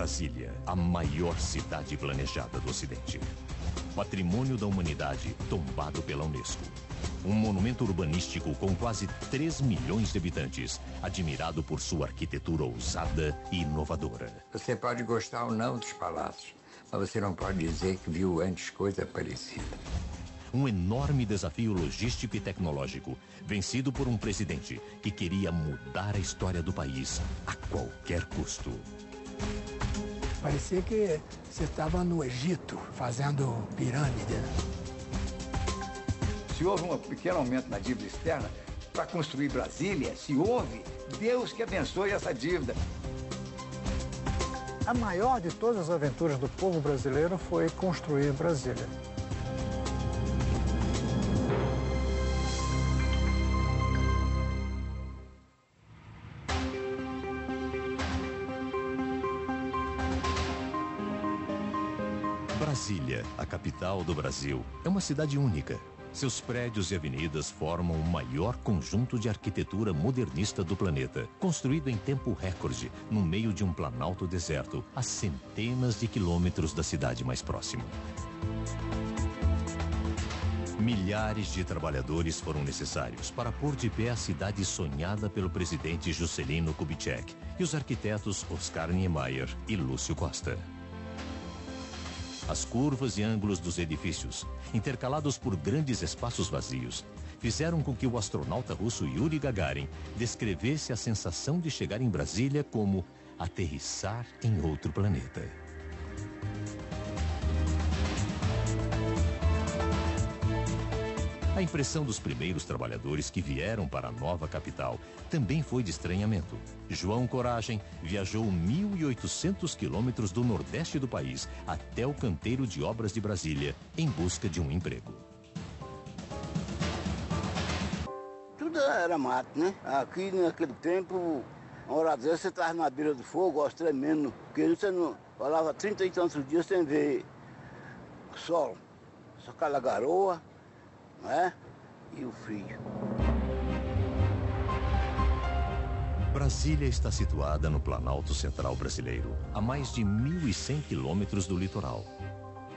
Brasília, a maior cidade planejada do Ocidente. Patrimônio da humanidade tombado pela Unesco. Um monumento urbanístico com quase 3 milhões de habitantes, admirado por sua arquitetura ousada e inovadora. Você pode gostar ou não dos palácios, mas você não pode dizer que viu antes coisa parecida. Um enorme desafio logístico e tecnológico, vencido por um presidente que queria mudar a história do país a qualquer custo. Parecia que você estava no Egito, fazendo pirâmide. Se houve um pequeno aumento na dívida externa para construir Brasília, se houve, Deus que abençoe essa dívida. A maior de todas as aventuras do povo brasileiro foi construir Brasília. Brasília, a capital do Brasil, é uma cidade única. Seus prédios e avenidas formam o maior conjunto de arquitetura modernista do planeta, construído em tempo recorde, no meio de um planalto deserto, a centenas de quilômetros da cidade mais próxima. Milhares de trabalhadores foram necessários para pôr de pé a cidade sonhada pelo presidente Juscelino Kubitschek e os arquitetos Oscar Niemeyer e Lúcio Costa. As curvas e ângulos dos edifícios, intercalados por grandes espaços vazios, fizeram com que o astronauta russo Yuri Gagarin descrevesse a sensação de chegar em Brasília como aterrissar em outro planeta. A impressão dos primeiros trabalhadores que vieram para a nova capital também foi de estranhamento. João Coragem viajou 1.800 quilômetros do nordeste do país até o canteiro de obras de Brasília em busca de um emprego. Tudo era mato, né? Aqui naquele tempo, uma hora dessa você estava na beira do fogo, aos tremendo, porque você não falava 30 e tantos dias sem ver sol, só aquela garoa. É? E o frio. Brasília está situada no Planalto Central brasileiro, a mais de 1.100 quilômetros do litoral.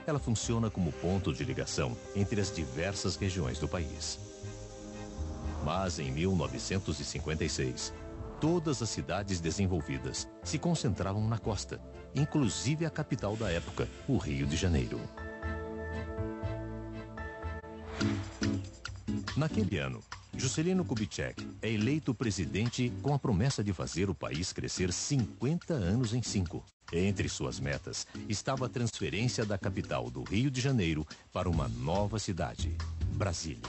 Ela funciona como ponto de ligação entre as diversas regiões do país. Mas em 1956, todas as cidades desenvolvidas se concentravam na costa, inclusive a capital da época, o Rio de Janeiro. Naquele ano, Juscelino Kubitschek é eleito presidente com a promessa de fazer o país crescer 50 anos em 5. Entre suas metas estava a transferência da capital do Rio de Janeiro para uma nova cidade, Brasília.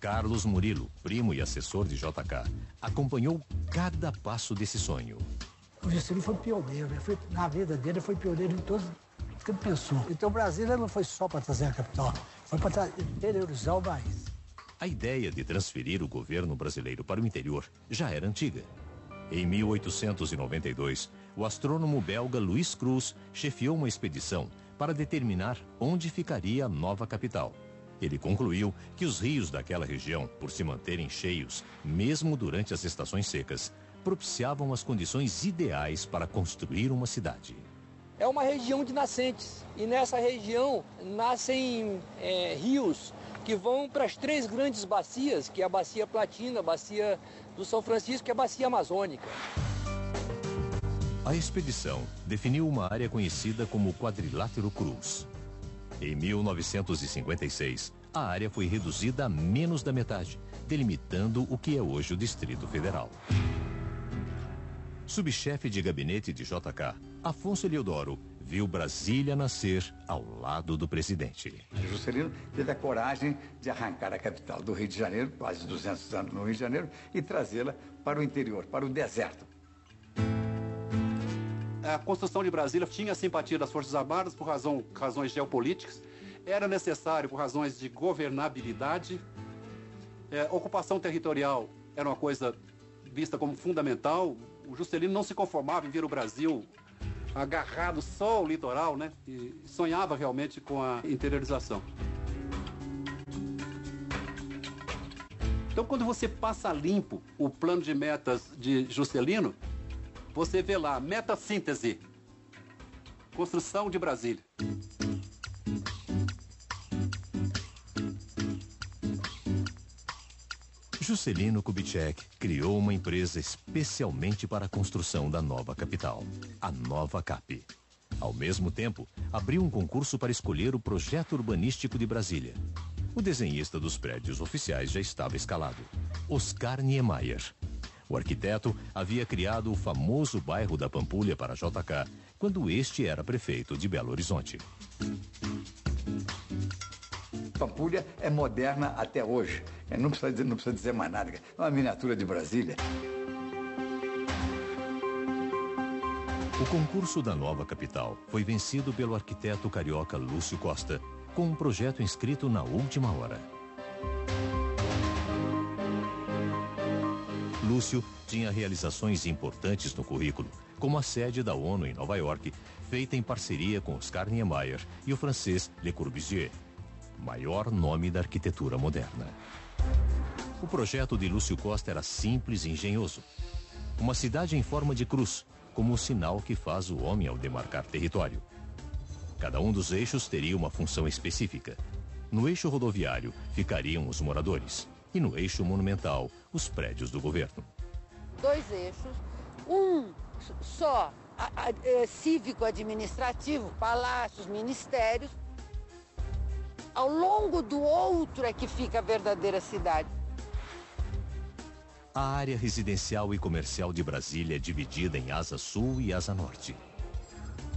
Carlos Murilo, primo e assessor de JK, acompanhou cada passo desse sonho. O Juscelino foi pioneiro, na vida dele foi pioneiro em todos o que ele pensou. Então Brasília não foi só para trazer a capital, foi para interiorizar o país. A ideia de transferir o governo brasileiro para o interior já era antiga. Em 1892, o astrônomo belga Louis Cruz chefiou uma expedição para determinar onde ficaria a nova capital. Ele concluiu que os rios daquela região, por se manterem cheios, mesmo durante as estações secas, propiciavam as condições ideais para construir uma cidade. É uma região de nascentes e nessa região nascem rios que vão para as 3 grandes bacias, que é a Bacia Platina, a Bacia do São Francisco e a Bacia Amazônica. A expedição definiu uma área conhecida como Quadrilátero Cruz. Em 1956, a área foi reduzida a menos da metade, delimitando o que é hoje o Distrito Federal. Subchefe de gabinete de JK, Afonso Eliodoro, viu Brasília nascer ao lado do presidente. Juscelino teve a coragem de arrancar a capital do Rio de Janeiro, quase 200 anos no Rio de Janeiro, e trazê-la para o interior, para o deserto. A construção de Brasília tinha a simpatia das Forças Armadas por razões geopolíticas, era necessário por razões de governabilidade, ocupação territorial era uma coisa vista como fundamental. O Juscelino não se conformava em ver o Brasil agarrado só ao litoral, né? E sonhava realmente com a interiorização. Então, quando você passa limpo o plano de metas de Juscelino, você vê lá, metassíntese, construção de Brasília. Juscelino Kubitschek criou uma empresa especialmente para a construção da nova capital, a Nova Cap. Ao mesmo tempo, abriu um concurso para escolher o projeto urbanístico de Brasília. O desenhista dos prédios oficiais já estava escalado, Oscar Niemeyer. O arquiteto havia criado o famoso bairro da Pampulha para JK, quando este era prefeito de Belo Horizonte. Pampulha é moderna até hoje. Não precisa dizer mais nada. É uma miniatura de Brasília. O concurso da nova capital foi vencido pelo arquiteto carioca Lúcio Costa, com um projeto inscrito na última hora. Lúcio tinha realizações importantes no currículo, como a sede da ONU em Nova York, feita em parceria com Oscar Niemeyer e o francês Le Corbusier, maior nome da arquitetura moderna. O projeto de Lúcio Costa era simples e engenhoso. Uma cidade em forma de cruz, como o sinal que faz o homem ao demarcar território. Cada um dos eixos teria uma função específica. No eixo rodoviário ficariam os moradores e no eixo monumental, os prédios do governo. 2 eixos, um só cívico-administrativo, palácios, ministérios. Ao longo do outro é que fica a verdadeira cidade. A área residencial e comercial de Brasília é dividida em asa sul e asa norte.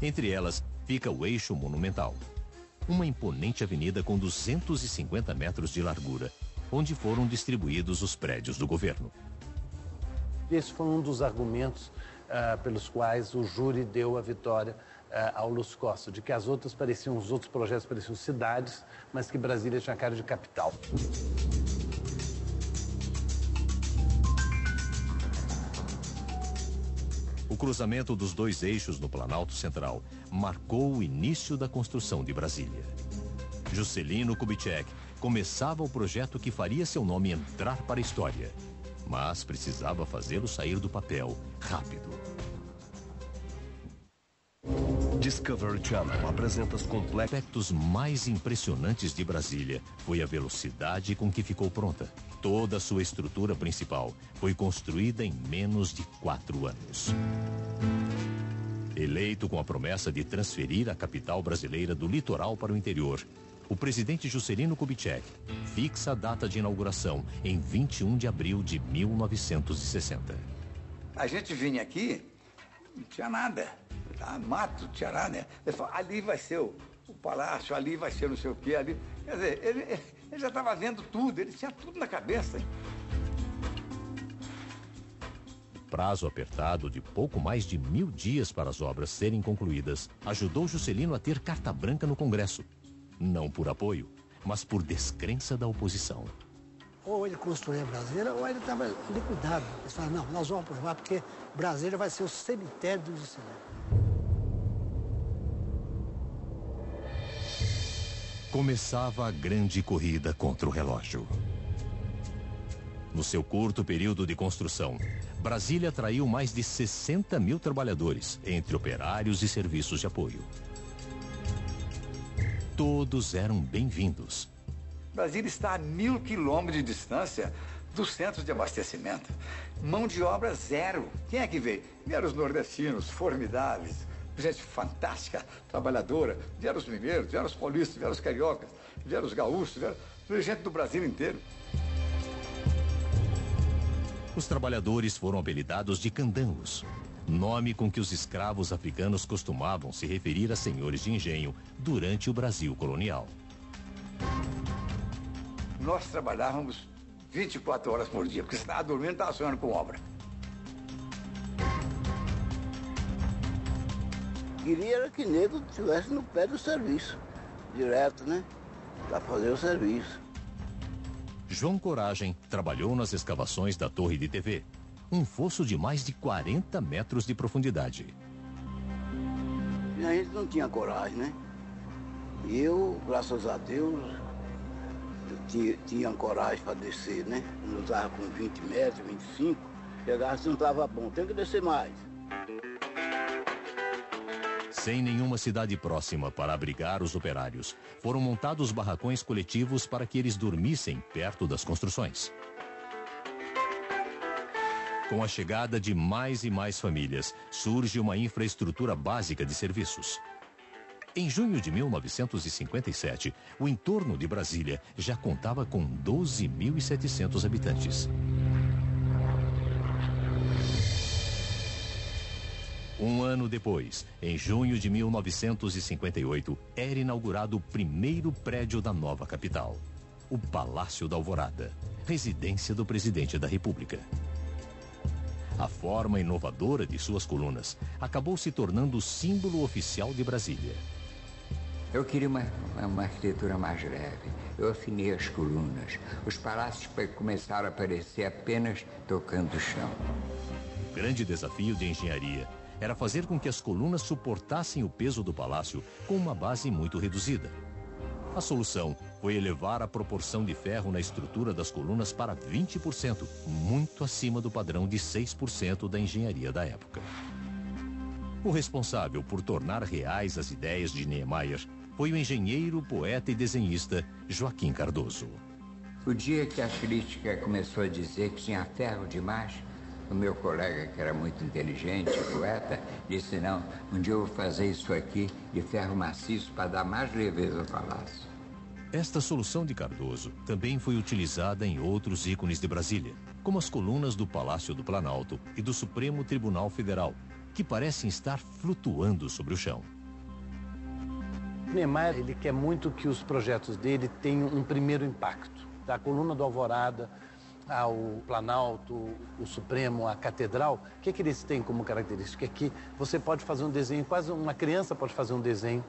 Entre elas fica o eixo monumental, uma imponente avenida com 250 metros de largura, onde foram distribuídos os prédios do governo. Esse foi um dos argumentos pelos quais o júri deu a vitória ao Lúcio Costa, de que os outros projetos pareciam cidades, mas que Brasília tinha cara de capital. O cruzamento dos 2 eixos no Planalto Central marcou o início da construção de Brasília. Juscelino Kubitschek começava o projeto que faria seu nome entrar para a história, mas precisava fazê-lo sair do papel rápido. Discovery Channel apresenta os aspectos mais impressionantes de Brasília foi a velocidade com que ficou pronta. Toda a sua estrutura principal foi construída em menos de 4 anos. Eleito com a promessa de transferir a capital brasileira do litoral para o interior, o presidente Juscelino Kubitschek fixa a data de inauguração em 21 de abril de 1960. A gente vinha aqui, não tinha nada. Mato, não tinha nada, né? Ele falou, ali vai ser o palácio, ali vai ser não sei o quê, ali. Quer dizer, ele já estava vendo tudo, ele tinha tudo na cabeça. O prazo apertado de pouco mais de 1000 dias para as obras serem concluídas ajudou Juscelino a ter carta branca no Congresso. Não por apoio, mas por descrença da oposição. Ou ele construía Brasília, ou ele estava liquidado. Eles falaram, não, nós vamos aprovar porque Brasília vai ser o cemitério do Juscelino. Começava a grande corrida contra o relógio. No seu curto período de construção, Brasília atraiu mais de 60 mil trabalhadores, entre operários e serviços de apoio. Todos eram bem-vindos. Brasília está a 1000 quilômetros de distância dos centros de abastecimento. Mão de obra zero. Quem é que veio? Vieram os nordestinos, formidáveis. Gente fantástica, trabalhadora. Vieram os mineiros, vieram os paulistas, vieram os cariocas, vieram os gaúchos, vieram gente do Brasil inteiro. Os trabalhadores foram apelidados de candangos, nome com que os escravos africanos costumavam se referir a senhores de engenho durante o Brasil colonial. Nós trabalhávamos 24 horas por dia, porque você estava dormindo e estava sonhando com obra. Queria que nego estivesse no pé do serviço, direto, né? Para fazer o serviço. João Coragem trabalhou nas escavações da Torre de TV, um fosso de mais de 40 metros de profundidade. E a gente não tinha coragem, né? E eu, graças a Deus, tinha coragem para descer, né? Eu estava com 20 metros, 25, chegava assim, não estava bom, tem que descer mais. Sem nenhuma cidade próxima para abrigar os operários, foram montados barracões coletivos para que eles dormissem perto das construções. Com a chegada de mais e mais famílias, surge uma infraestrutura básica de serviços. Em junho de 1957, o entorno de Brasília já contava com 12.700 habitantes. Um ano depois, em junho de 1958, era inaugurado o primeiro prédio da nova capital, o Palácio da Alvorada, residência do presidente da República. A forma inovadora de suas colunas acabou se tornando o símbolo oficial de Brasília. Eu queria uma arquitetura mais leve. Eu afinei as colunas. Os palácios começaram a aparecer apenas tocando o chão. O grande desafio de engenharia era fazer com que as colunas suportassem o peso do palácio com uma base muito reduzida. A solução foi elevar a proporção de ferro na estrutura das colunas para 20%, muito acima do padrão de 6% da engenharia da época. O responsável por tornar reais as ideias de Niemeyer foi o engenheiro, poeta e desenhista Joaquim Cardoso. O dia que a crítica começou a dizer que tinha ferro demais, o meu colega, que era muito inteligente, poeta, disse: não, um dia eu vou fazer isso aqui de ferro maciço para dar mais leveza ao palácio. Esta solução de Cardoso também foi utilizada em outros ícones de Brasília, como as colunas do Palácio do Planalto e do Supremo Tribunal Federal, que parecem estar flutuando sobre o chão. Niemeyer, ele quer muito que os projetos dele tenham um primeiro impacto. Da coluna do Alvorada ao Planalto, o Supremo, a Catedral, o que eles têm como característica? É que você pode fazer um desenho, quase uma criança pode fazer um desenho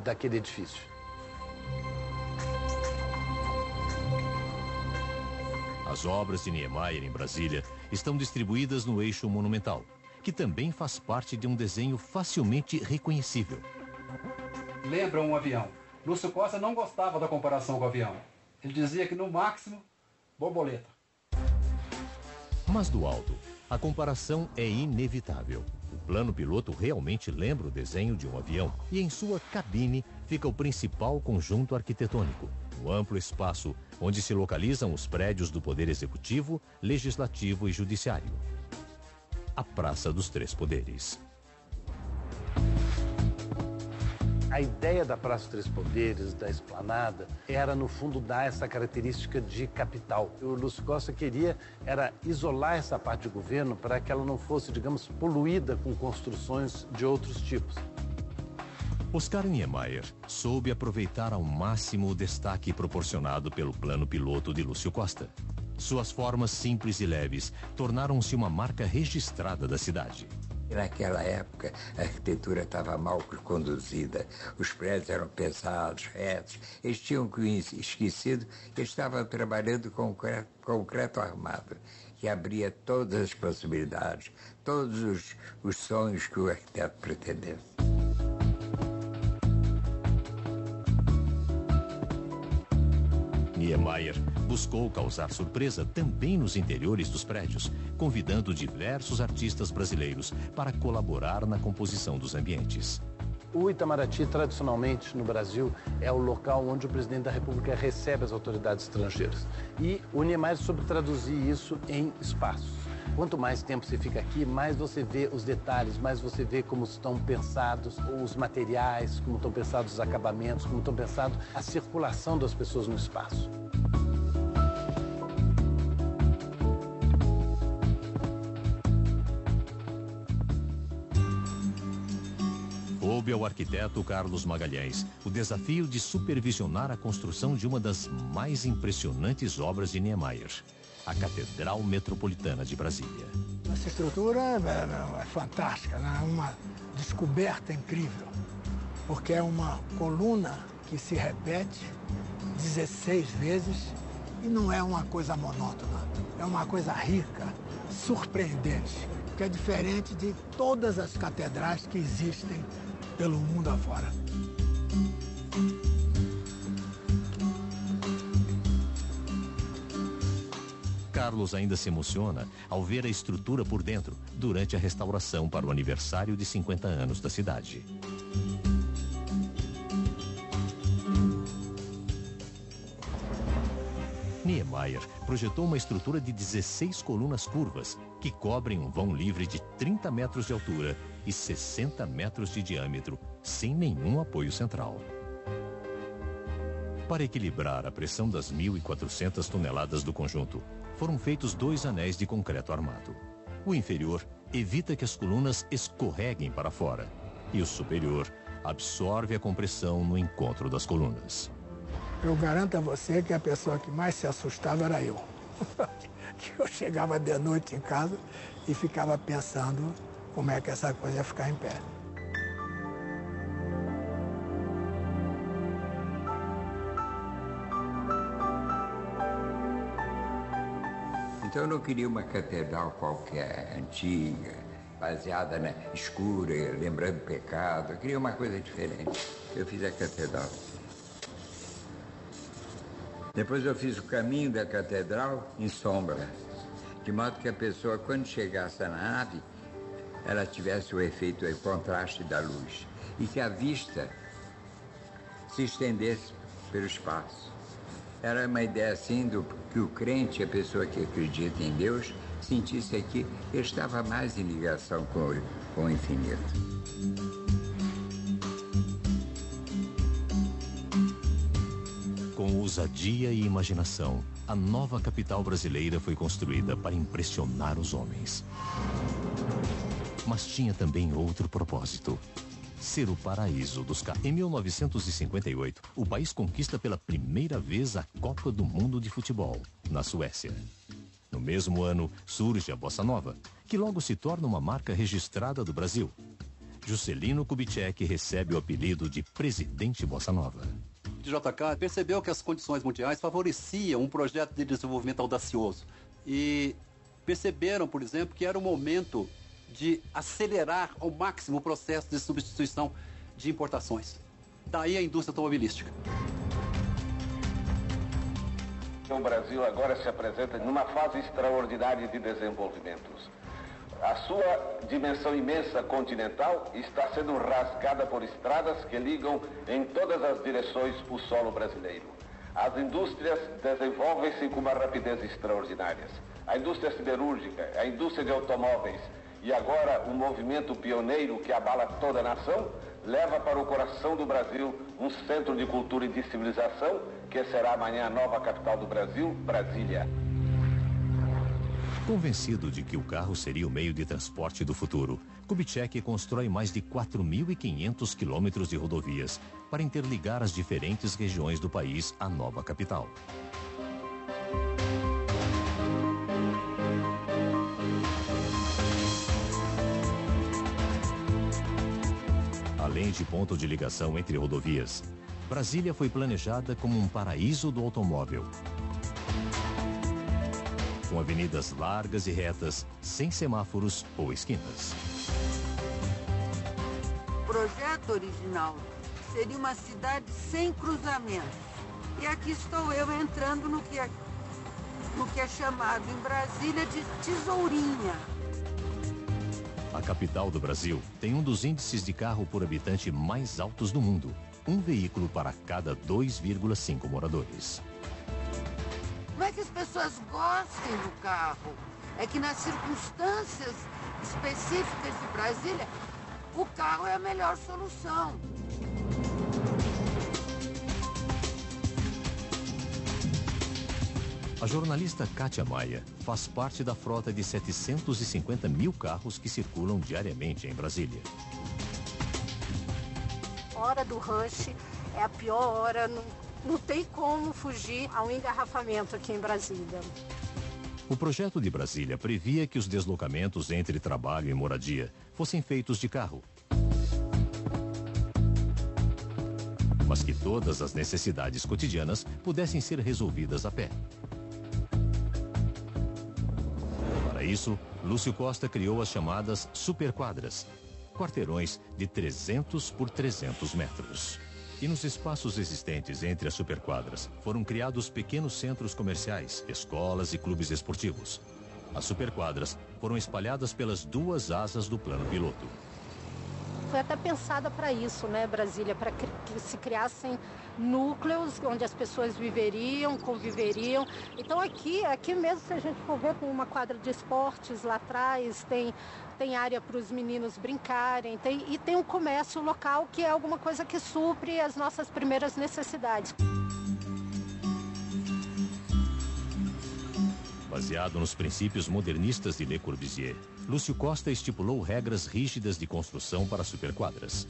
daquele edifício. As obras de Niemeyer em Brasília estão distribuídas no eixo monumental, que também faz parte de um desenho facilmente reconhecível. Lembra um avião. Lúcio Costa não gostava da comparação com o avião. Ele dizia que, no máximo, borboleta. Mas do alto, a comparação é inevitável. O plano piloto realmente lembra o desenho de um avião e em sua cabine fica o principal conjunto arquitetônico, um amplo espaço onde se localizam os prédios do Poder Executivo, Legislativo e Judiciário. A Praça dos Três Poderes. A ideia da Praça dos Três Poderes, da esplanada, era, no fundo, dar essa característica de capital. O Lúcio Costa queria era isolar essa parte do governo para que ela não fosse, digamos, poluída com construções de outros tipos. Oscar Niemeyer soube aproveitar ao máximo o destaque proporcionado pelo plano piloto de Lúcio Costa. Suas formas simples e leves tornaram-se uma marca registrada da cidade. Naquela época, a arquitetura estava mal conduzida, os prédios eram pesados, retos. Eles tinham esquecido que estavam trabalhando com concreto armado, que abria todas as possibilidades, todos os sonhos que o arquiteto pretendesse. Niemeyer buscou causar surpresa também nos interiores dos prédios, convidando diversos artistas brasileiros para colaborar na composição dos ambientes. O Itamaraty, tradicionalmente, no Brasil, é o local onde o presidente da República recebe as autoridades estrangeiras. E o Niemeyer soube traduzir isso em espaços. Quanto mais tempo você fica aqui, mais você vê os detalhes, mais você vê como estão pensados os materiais, como estão pensados os acabamentos, como estão pensados a circulação das pessoas no espaço. Coube ao arquiteto Carlos Magalhães o desafio de supervisionar a construção de uma das mais impressionantes obras de Niemeyer, a Catedral Metropolitana de Brasília. Essa estrutura é fantástica, né? É uma descoberta incrível, porque é uma coluna que se repete 16 vezes e não é uma coisa monótona, é uma coisa rica, surpreendente, que é diferente de todas as catedrais que existem pelo mundo afora. Carlos ainda se emociona ao ver a estrutura por dentro durante a restauração para o aniversário de 50 anos da cidade. Niemeyer projetou uma estrutura de 16 colunas curvas que cobrem um vão livre de 30 metros de altura e 60 metros de diâmetro, sem nenhum apoio central. Para equilibrar a pressão das 1.400 toneladas do conjunto, foram feitos 2 anéis de concreto armado. O inferior evita que as colunas escorreguem para fora e o superior absorve a compressão no encontro das colunas. Eu garanto a você que a pessoa que mais se assustava era eu. Que eu chegava de noite em casa e ficava pensando como é que essa coisa ia ficar em pé. Então eu não queria uma catedral qualquer, antiga, baseada na escura, lembrando o pecado. Eu queria uma coisa diferente. Eu fiz a catedral. Depois eu fiz o caminho da catedral em sombra, de modo que a pessoa, quando chegasse na nave, ela tivesse o efeito, o contraste da luz, e que a vista se estendesse pelo espaço. Era uma ideia assim que o crente, a pessoa que acredita em Deus, sentisse que ele estava mais em ligação com o infinito. Com ousadia e imaginação, a nova capital brasileira foi construída para impressionar os homens. Mas tinha também outro propósito: ser o paraíso dos carros. Em 1958, o país conquista pela primeira vez a Copa do Mundo de Futebol, na Suécia. No mesmo ano, surge a Bossa Nova, que logo se torna uma marca registrada do Brasil. Juscelino Kubitschek recebe o apelido de Presidente Bossa Nova. O JK percebeu que as condições mundiais favoreciam um projeto de desenvolvimento audacioso. E perceberam, por exemplo, que era o momento de acelerar ao máximo o processo de substituição de importações. Daí a indústria automobilística. O Brasil agora se apresenta numa fase extraordinária de desenvolvimentos. A sua dimensão imensa continental está sendo rasgada por estradas que ligam em todas as direções o solo brasileiro. As indústrias desenvolvem-se com uma rapidez extraordinária. A indústria siderúrgica, a indústria de automóveis e agora um movimento pioneiro que abala toda a nação, leva para o coração do Brasil um centro de cultura e de civilização que será amanhã a nova capital do Brasil, Brasília. Convencido de que o carro seria o meio de transporte do futuro, Kubitschek constrói mais de 4.500 quilômetros de rodovias para interligar as diferentes regiões do país à nova capital. Além de ponto de ligação entre rodovias, Brasília foi planejada como um paraíso do automóvel, com avenidas largas e retas, sem semáforos ou esquinas. O projeto original seria uma cidade sem cruzamentos. E aqui estou eu entrando no que é chamado em Brasília de tesourinha. A capital do Brasil tem um dos índices de carro por habitante mais altos do mundo. Um veículo para cada 2,5 moradores. Não é que as pessoas gostem do carro, é que nas circunstâncias específicas de Brasília, o carro é a melhor solução. A jornalista Kátia Maia faz parte da frota de 750 mil carros que circulam diariamente em Brasília. A hora do rush é a pior hora, não tem como fugir a um engarrafamento aqui em Brasília. O projeto de Brasília previa que os deslocamentos entre trabalho e moradia fossem feitos de carro, mas que todas as necessidades cotidianas pudessem ser resolvidas a pé. Para isso, Lúcio Costa criou as chamadas superquadras, quarteirões de 300 por 300 metros. E nos espaços existentes entre as superquadras, foram criados pequenos centros comerciais, escolas e clubes esportivos. As superquadras foram espalhadas pelas duas asas do plano piloto. Foi até pensada para isso, né, Brasília, para que se criassem núcleos onde as pessoas viveriam, conviveriam. Então aqui mesmo, se a gente for ver, com uma quadra de esportes lá atrás, tem área para os meninos brincarem, e tem um comércio local, que é alguma coisa que supre as nossas primeiras necessidades. Baseado nos princípios modernistas de Le Corbusier, Lúcio Costa estipulou regras rígidas de construção para superquadras.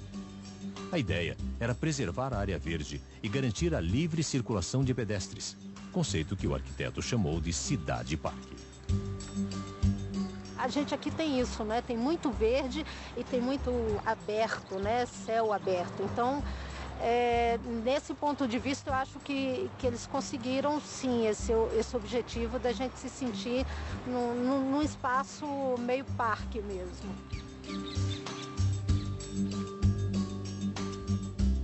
A ideia era preservar a área verde e garantir a livre circulação de pedestres, conceito que o arquiteto chamou de cidade-parque. A gente aqui tem isso, né? Tem muito verde e tem muito aberto, né? Céu aberto. Então, nesse ponto de vista, eu acho que eles conseguiram, sim, esse objetivo da gente se sentir num espaço meio parque mesmo.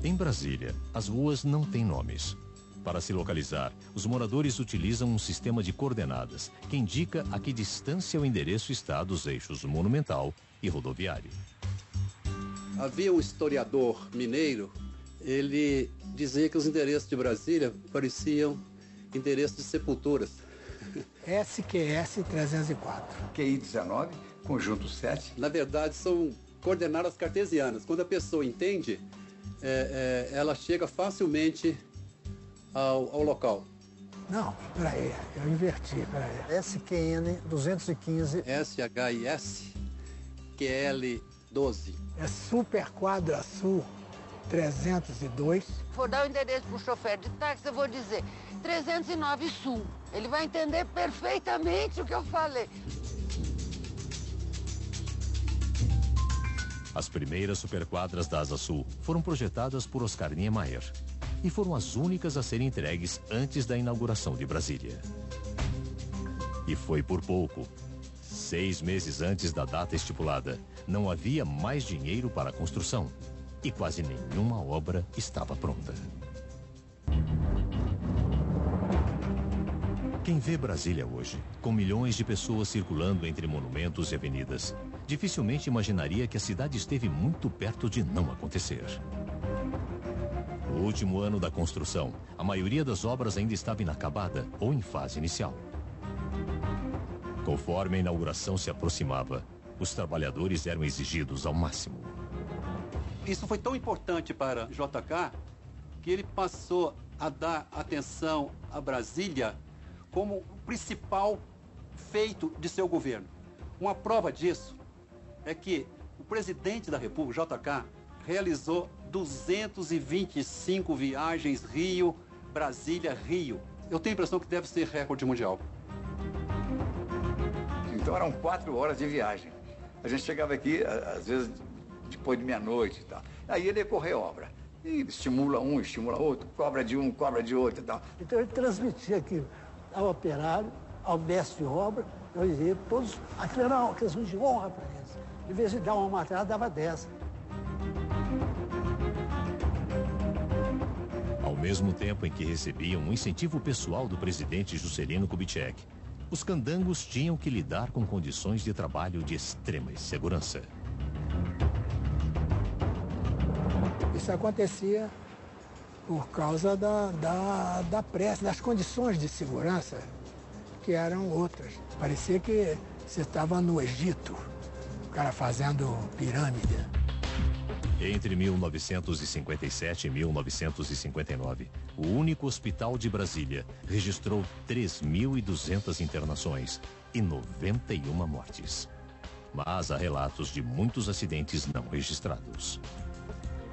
Em Brasília, as ruas não têm nomes. Para se localizar, os moradores utilizam um sistema de coordenadas que indica a que distância o endereço está dos eixos monumental e rodoviário. Havia um historiador mineiro, ele dizia que os endereços de Brasília pareciam endereços de sepulturas. SQS 304. QI 19, conjunto 7. Na verdade, são coordenadas cartesianas. Quando a pessoa entende, ela chega facilmente ao local. Não, peraí, eu inverti, peraí. SQN 215. SHIS QL 12. É Superquadra Sul 302. For dar o endereço para o chofer de táxi, eu vou dizer 309 Sul. Ele vai entender perfeitamente o que eu falei. As primeiras superquadras da Asa Sul foram projetadas por Oscar Niemeyer e foram as únicas a serem entregues antes da inauguração de Brasília. E foi por pouco. 6 meses antes da data estipulada, não havia mais dinheiro para a construção e quase nenhuma obra estava pronta. Quem vê Brasília hoje, com milhões de pessoas circulando entre monumentos e avenidas, dificilmente imaginaria que a cidade esteve muito perto de não acontecer. No último ano da construção, a maioria das obras ainda estava inacabada ou em fase inicial. Conforme a inauguração se aproximava, os trabalhadores eram exigidos ao máximo. Isso foi tão importante para JK que ele passou a dar atenção a Brasília como o principal feito de seu governo. Uma prova disso é que o presidente da República, JK, realizou 225 viagens Rio, Brasília, Rio. Eu tenho a impressão que deve ser recorde mundial. Então eram 4 horas de viagem. A gente chegava aqui, às vezes, depois de meia-noite e tal. Aí ele ia correr obra. E estimula um, estimula outro, cobra de um, cobra de outro e tal. Então ele transmitia aqui ao operário, ao mestre de obra, eu dizia, todos, aquilo era uma questão de honra para eles. Em vez de dar uma matéria, dava 10. Ao mesmo tempo em que recebiam um incentivo pessoal do presidente Juscelino Kubitschek, os candangos tinham que lidar com condições de trabalho de extrema insegurança. Isso acontecia por causa da pressa, das condições de segurança, que eram outras. Parecia que você estava no Egito, o cara fazendo pirâmide. Entre 1957 e 1959, o único hospital de Brasília registrou 3.200 internações e 91 mortes. Mas há relatos de muitos acidentes não registrados.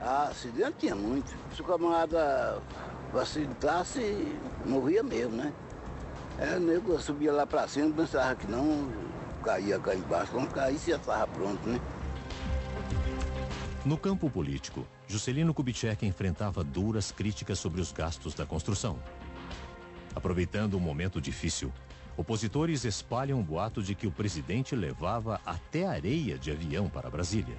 Acidente tinha muito. Se o camarada facilitasse, morria mesmo, né? O nego subia lá pra cima, pensava que não, caía cá embaixo. Quando caísse, já estava pronto, né? No campo político, Juscelino Kubitschek enfrentava duras críticas sobre os gastos da construção. Aproveitando um momento difícil, opositores espalham um boato de que o presidente levava até areia de avião para Brasília.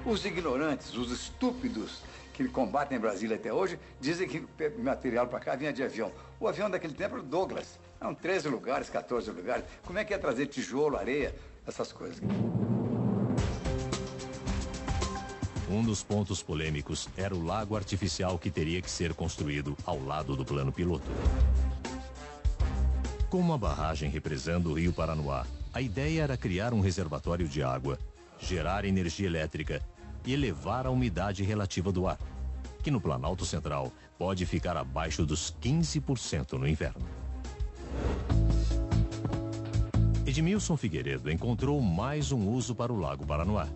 Os ignorantes, os estúpidos, que combatem em Brasília até hoje, dizem que o material para cá vinha de avião. O avião daquele tempo era o Douglas. Eram 13 lugares, 14 lugares. Como é que ia trazer tijolo, areia, essas coisas? Um dos pontos polêmicos era o lago artificial que teria que ser construído ao lado do plano piloto. Com uma barragem represando o rio Paranoá, a ideia era criar um reservatório de água, gerar energia elétrica e elevar a umidade relativa do ar, que no Planalto Central pode ficar abaixo dos 15% no inverno. Edmilson Figueiredo encontrou mais um uso para o Lago Paranoá.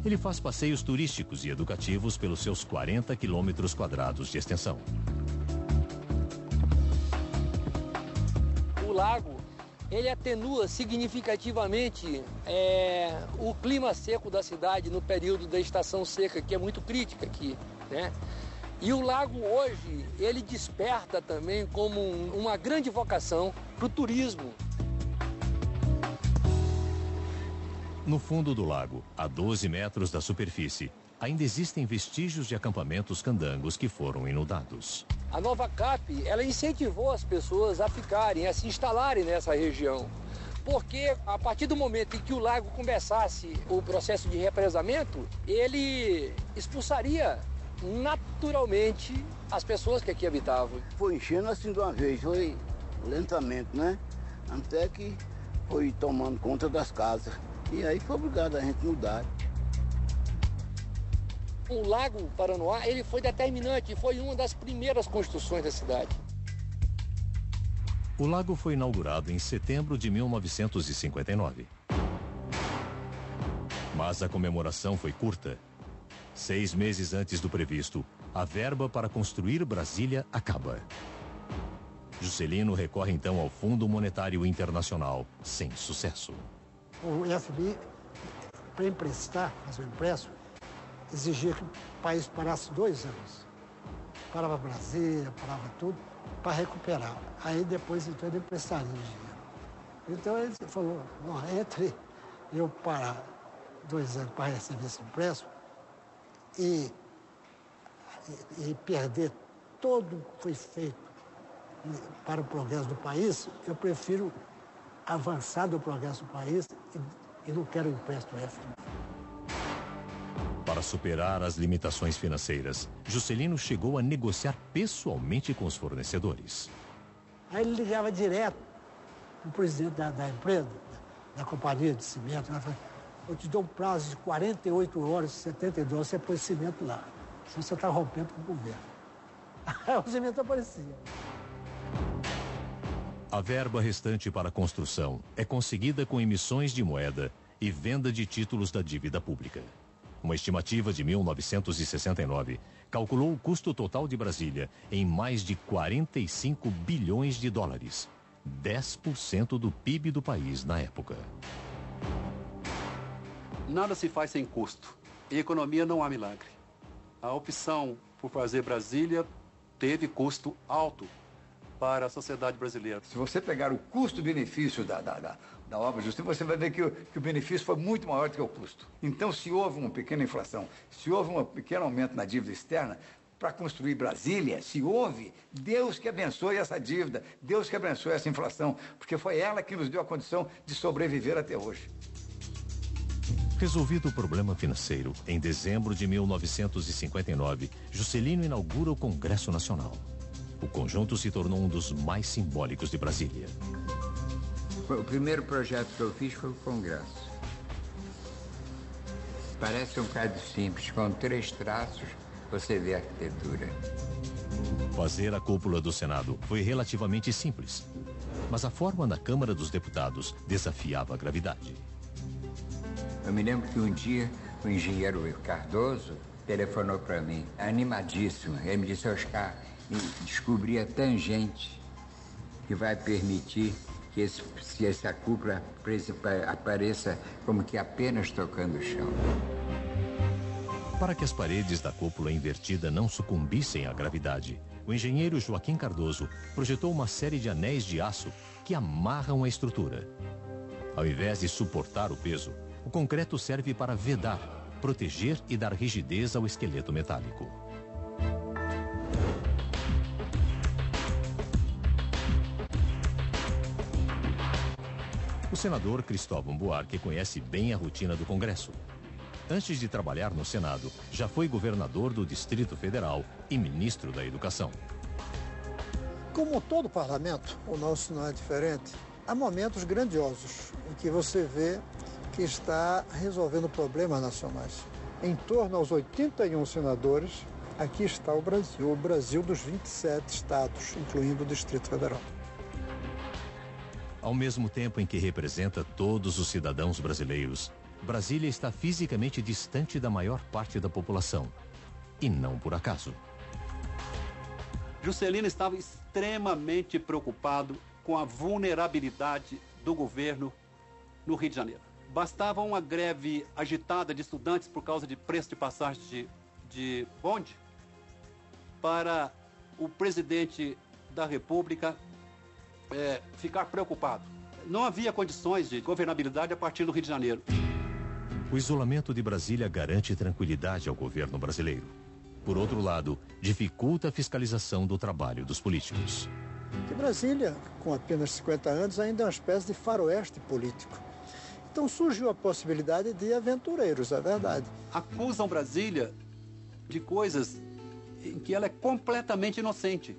Ele faz passeios turísticos e educativos pelos seus 40 quilômetros quadrados de extensão. O lago, ele atenua significativamente o clima seco da cidade no período da estação seca, que é muito crítica aqui, né? E o lago hoje, ele desperta também como uma grande vocação para o turismo. No fundo do lago, a 12 metros da superfície, ainda existem vestígios de acampamentos candangos que foram inundados. A nova CAP, ela incentivou as pessoas a ficarem, a se instalarem nessa região. Porque a partir do momento em que o lago começasse o processo de represamento, ele expulsaria naturalmente as pessoas que aqui habitavam. Foi enchendo assim de uma vez, foi lentamente, né? Até que foi tomando conta das casas. E aí foi obrigado a gente mudar. O Lago Paranoá, ele foi determinante, foi uma das primeiras construções da cidade. O lago foi inaugurado em setembro de 1959. Mas a comemoração foi curta. 6 meses antes do previsto, a verba para construir Brasília acaba. Juscelino recorre então ao Fundo Monetário Internacional, sem sucesso. O FMI, para emprestar, fazer um empréstimo, exigia que o país parasse 2 anos. Parava Brasília, parava tudo, para recuperar. Aí depois, então, ele emprestaria o dinheiro. Então ele falou, não, entre eu parar 2 anos para receber esse empréstimo e perder todo o que foi feito para o progresso do país, eu prefiro avançar do progresso do país e não quero empréstimo FMI. Para superar as limitações financeiras, Juscelino chegou a negociar pessoalmente com os fornecedores. Aí ele ligava direto para o presidente da empresa, da companhia de cimento, né? Eu te dou um prazo de 48 horas, 72, você põe cimento lá. Senão você está rompendo com o governo. Aí o cimento aparecia. A verba restante para a construção é conseguida com emissões de moeda e venda de títulos da dívida pública. Uma estimativa de 1969 calculou o custo total de Brasília em mais de 45 bilhões de dólares, 10% do PIB do país na época. Nada se faz sem custo. Em economia não há milagre. A opção por fazer Brasília teve custo alto para a sociedade brasileira. Se você pegar o custo-benefício da obra de Juscelino, você vai ver que o benefício foi muito maior do que o custo. Então, se houve uma pequena inflação, se houve um pequeno aumento na dívida externa, para construir Brasília, se houve, Deus que abençoe essa dívida, Deus que abençoe essa inflação, porque foi ela que nos deu a condição de sobreviver até hoje. Resolvido o problema financeiro, em dezembro de 1959, Juscelino inaugura o Congresso Nacional. O conjunto se tornou um dos mais simbólicos de Brasília. O primeiro projeto que eu fiz foi o Congresso. Parece um bocado simples, com 3 traços você vê a arquitetura. Fazer a cúpula do Senado foi relativamente simples, mas a forma na Câmara dos Deputados desafiava a gravidade. Eu me lembro que um dia o engenheiro Cardoso telefonou para mim, animadíssimo. Ele me disse, Oscar, descobri a tangente que vai permitir que essa cúpula apareça como que apenas tocando o chão. Para que as paredes da cúpula invertida não sucumbissem à gravidade, o engenheiro Joaquim Cardoso projetou uma série de anéis de aço que amarram a estrutura. Ao invés de suportar o peso, o concreto serve para vedar, proteger e dar rigidez ao esqueleto metálico. O senador Cristóvão Buarque conhece bem a rotina do Congresso. Antes de trabalhar no Senado, já foi governador do Distrito Federal e ministro da Educação. Como todo parlamento, o nosso não é diferente. Há momentos grandiosos em que você vê que está resolvendo problemas nacionais. Em torno aos 81 senadores, aqui está o Brasil dos 27 estados, incluindo o Distrito Federal. Ao mesmo tempo em que representa todos os cidadãos brasileiros, Brasília está fisicamente distante da maior parte da população. E não por acaso. Juscelino estava extremamente preocupado com a vulnerabilidade do governo no Rio de Janeiro. Bastava uma greve agitada de estudantes por causa de preço de passagem de bonde para o presidente da República ficar preocupado. Não havia condições de governabilidade a partir do Rio de Janeiro. O isolamento de Brasília garante tranquilidade ao governo brasileiro. Por outro lado, dificulta a fiscalização do trabalho dos políticos. Que Brasília, com apenas 50 anos, ainda é uma espécie de faroeste político. Então surgiu a possibilidade de aventureiros, é verdade. Acusam Brasília de coisas em que ela é completamente inocente.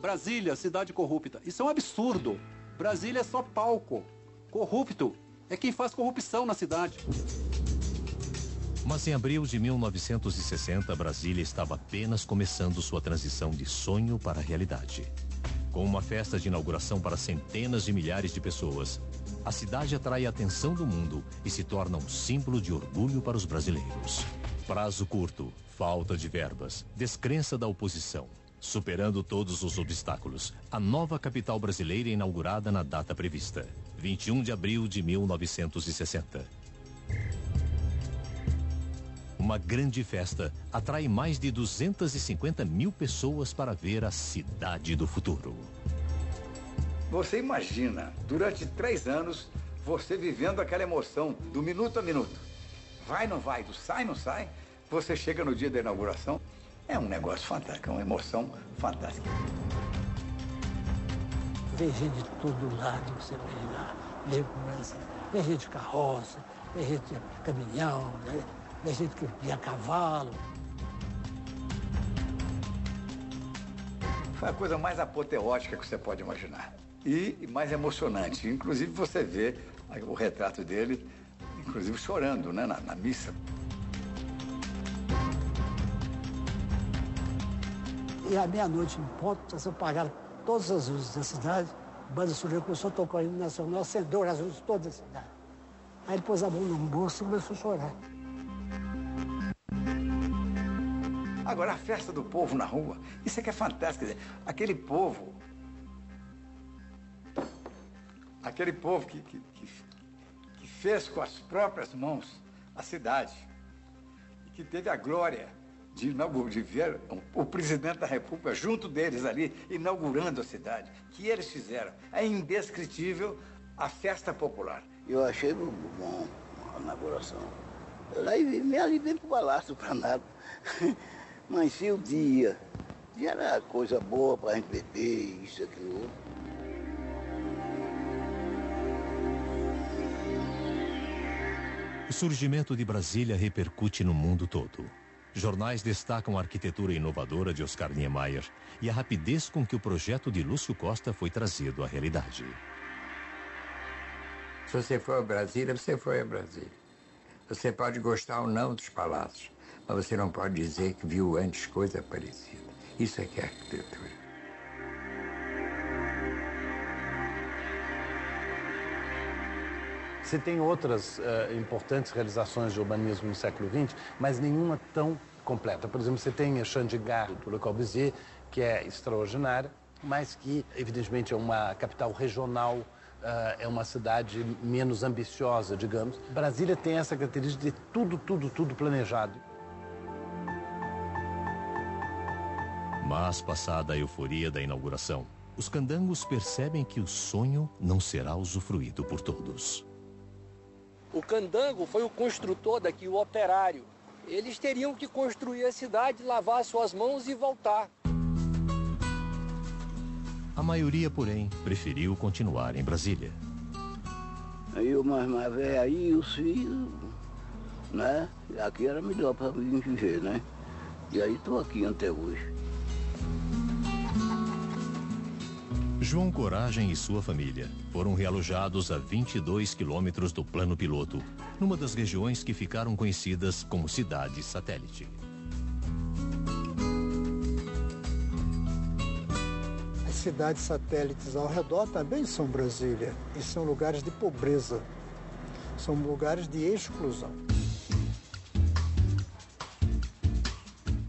Brasília, cidade corrupta. Isso é um absurdo. Brasília é só palco. Corrupto é quem faz corrupção na cidade. Mas em abril de 1960, Brasília estava apenas começando sua transição de sonho para a realidade. Com uma festa de inauguração para centenas de milhares de pessoas, a cidade atrai a atenção do mundo e se torna um símbolo de orgulho para os brasileiros. Prazo curto, falta de verbas, descrença da oposição. Superando todos os obstáculos, a nova capital brasileira é inaugurada na data prevista, 21 de abril de 1960. Uma grande festa atrai mais de 250 mil pessoas para ver a cidade do futuro. Você imagina, durante 3 anos, você vivendo aquela emoção do minuto a minuto. Vai, não vai, do sai, não sai. Você chega no dia da inauguração, é um negócio fantástico, é uma emoção fantástica. Vem gente de todo lado, você vê lá, vem gente de carroça, vem gente de caminhão, né? Vem gente que ia a cavalo. Foi a coisa mais apoteótica que você pode imaginar. E mais emocionante. Inclusive você vê o retrato dele, inclusive chorando, né, na missa. E à meia-noite, em ponto, se apagaram todas as luzes da cidade. A banda sonora começou a tocar o hino nacional, acendeu as luzes todas da cidade. Aí ele pôs a mão no bolso e começou a chorar. Agora, a festa do povo na rua, isso é que é fantástico. Quer dizer, aquele povo que fez com as próprias mãos a cidade, e que teve a glória de ver o presidente da República junto deles ali, inaugurando a cidade, que eles fizeram. É indescritível a festa popular. Eu achei bom a inauguração. Eu ali vim pro Palácio para nada. Mas se o dia era coisa boa para a gente beber, isso, aquilo, outro. O surgimento de Brasília repercute no mundo todo. Jornais destacam a arquitetura inovadora de Oscar Niemeyer e a rapidez com que o projeto de Lúcio Costa foi trazido à realidade. Se você for a Brasília, você foi a Brasília. Você pode gostar ou não dos palácios, mas você não pode dizer que viu antes coisa parecida. Isso é que é arquitetura. Você tem outras importantes realizações de urbanismo no século XX, mas nenhuma tão completa. Por exemplo, você tem a Chandigarh, do Le Corbusier, que é extraordinária, mas que, evidentemente, é uma capital regional, é uma cidade menos ambiciosa, digamos. Brasília tem essa característica de tudo planejado. Mas, passada a euforia da inauguração, os candangos percebem que o sonho não será usufruído por todos. O candango foi o construtor daqui, o operário. eles teriam que construir a cidade, lavar suas mãos e voltar. A maioria, porém, preferiu continuar em Brasília. Aí o mais velho aí, os filhos, né? Aqui era melhor para mim viver, né? E aí estou aqui até hoje. João Coragem e sua família foram realojados a 22 quilômetros do Plano Piloto, numa das regiões que ficaram conhecidas como cidade satélite. As cidades satélites ao redor também são Brasília e são lugares de pobreza, são lugares de exclusão.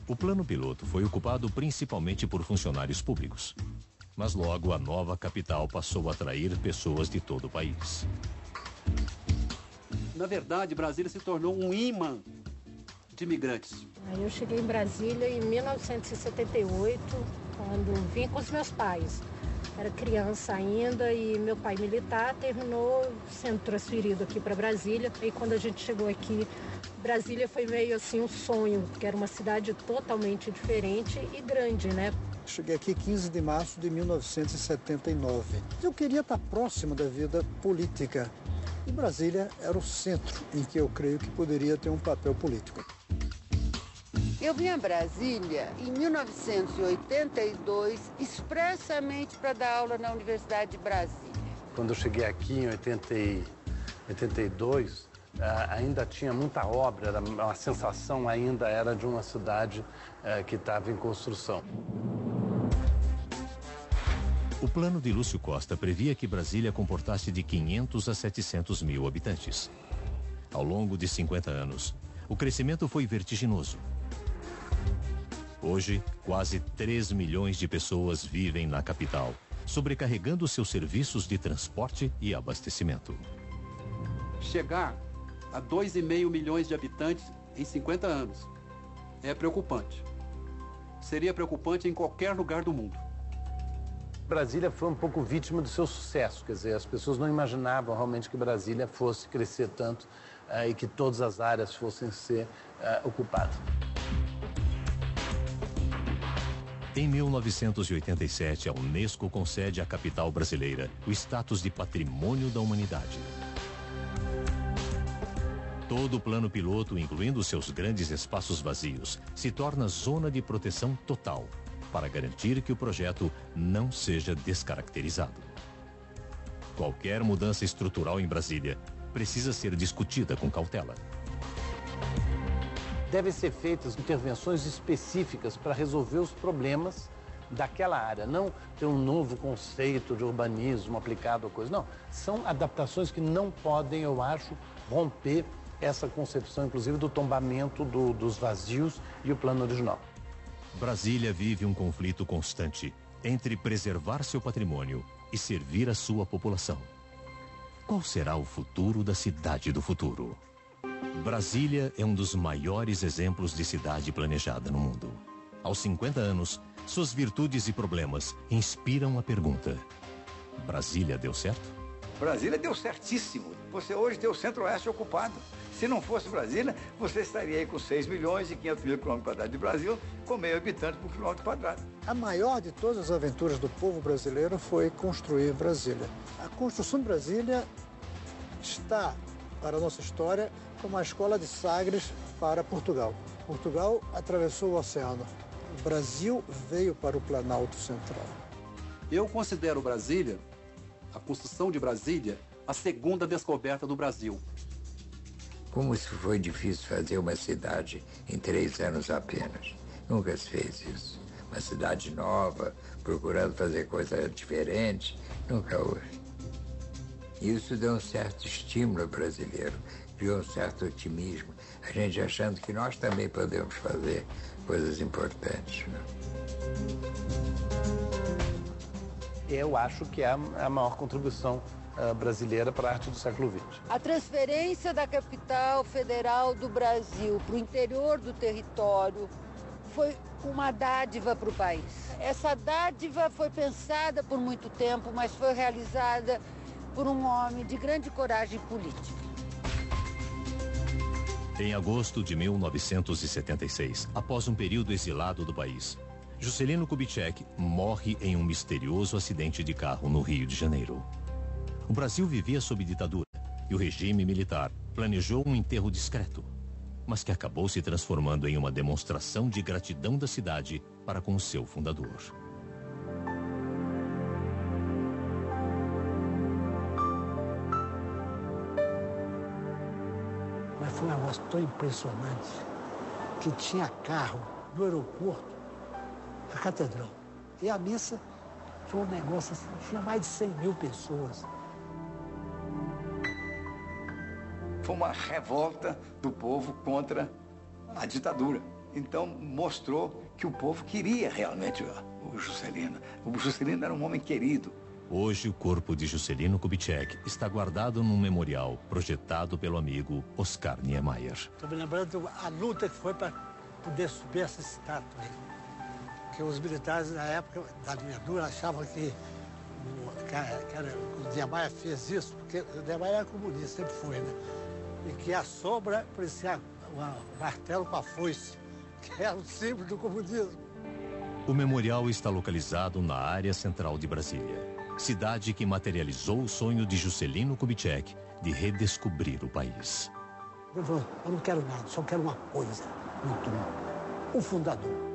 O Plano Piloto foi ocupado principalmente por funcionários públicos. Mas logo a nova capital passou a atrair pessoas de todo o país. Na verdade, Brasília se tornou um imã de imigrantes. Eu cheguei em Brasília em 1978, quando vim com os meus pais. Era criança ainda e meu pai militar terminou sendo transferido aqui para Brasília. E quando a gente chegou aqui, Brasília foi meio assim um sonho, porque era uma cidade totalmente diferente e grande, né? Cheguei aqui 15 de março de 1979. Eu queria estar próximo da vida política. E Brasília era o centro em que eu creio que poderia ter um papel político. Eu vim a Brasília em 1982, expressamente para dar aula na Universidade de Brasília. Quando eu cheguei aqui em 82, ainda tinha muita obra, a sensação ainda era de uma cidade que estava em construção. O plano de Lúcio Costa previa que Brasília comportasse de 500 a 700 mil habitantes. Ao longo de 50 anos, o crescimento foi vertiginoso. Hoje, quase 3 milhões de pessoas vivem na capital, sobrecarregando seus serviços de transporte e abastecimento. Chegar a 2,5 milhões de habitantes em 50 anos é preocupante. Seria preocupante em qualquer lugar do mundo. Brasília foi um pouco vítima do seu sucesso, quer dizer, as pessoas não imaginavam realmente que Brasília fosse crescer tanto e que todas as áreas fossem ser ocupadas. Em 1987, a Unesco concede à capital brasileira o status de Patrimônio da Humanidade. Todo o plano piloto, incluindo seus grandes espaços vazios, se torna zona de proteção total, para garantir que o projeto não seja descaracterizado. Qualquer mudança estrutural em Brasília precisa ser discutida com cautela. Devem ser feitas intervenções específicas para resolver os problemas daquela área, não ter um novo conceito de urbanismo aplicado a coisa. Não, são adaptações que não podem, eu acho, romper essa concepção, inclusive, do tombamento dos vazios e o plano original. Brasília vive um conflito constante entre preservar seu patrimônio e servir a sua população. Qual será o futuro da cidade do futuro? Brasília é um dos maiores exemplos de cidade planejada no mundo. Aos 50 anos, suas virtudes e problemas inspiram a pergunta: Brasília deu certo? Brasília deu certíssimo. Você hoje tem o Centro-Oeste ocupado. Se não fosse Brasília, você estaria aí com 6 milhões e 500 mil quilômetros quadrados de Brasil, com meio habitante por quilômetro quadrado. A maior de todas as aventuras do povo brasileiro foi construir Brasília. A construção de Brasília está, para a nossa história, como a escola de Sagres para Portugal. Portugal atravessou o oceano. O Brasil veio para o Planalto Central. Eu considero Brasília, a construção de Brasília, a segunda descoberta do Brasil. Como se foi difícil fazer uma cidade em 3 anos apenas. Nunca se fez isso. Uma cidade nova, procurando fazer coisas diferentes, nunca houve. Isso deu um certo estímulo ao brasileiro, criou um certo otimismo, a gente achando que nós também podemos fazer coisas importantes. Né? Eu acho que é a maior contribuição brasileira para a arte do século XX. A transferência da capital federal do Brasil para o interior do território foi uma dádiva para o país. Essa dádiva foi pensada por muito tempo, mas foi realizada por um homem de grande coragem política. Em agosto de 1976, após um período exilado do país, Juscelino Kubitschek morre em um misterioso acidente de carro no Rio de Janeiro. O Brasil vivia sob ditadura e o regime militar planejou um enterro discreto, mas que acabou se transformando em uma demonstração de gratidão da cidade para com o seu fundador. Mas foi um negócio tão impressionante que tinha carro do aeroporto à catedral. E a missa foi um negócio assim, tinha mais de 100 mil pessoas. Foi uma revolta do povo contra a ditadura. Então mostrou que o povo queria realmente o Juscelino. O Juscelino era um homem querido. Hoje, o corpo de Juscelino Kubitschek está guardado num memorial projetado pelo amigo Oscar Niemeyer. Estou me lembrando a luta que foi para poder subir essa estátua aí. Porque os militares, na época da ditadura, achavam que o Niemeyer fez isso, porque o Niemeyer era comunista, sempre foi, né? E que a sombra parecia um martelo com a foice, que era o símbolo do comunismo. O memorial está localizado na área central de Brasília, cidade que materializou o sonho de Juscelino Kubitschek de redescobrir o país. Ele falou, eu não quero nada, só quero uma coisa no túmulo, o fundador.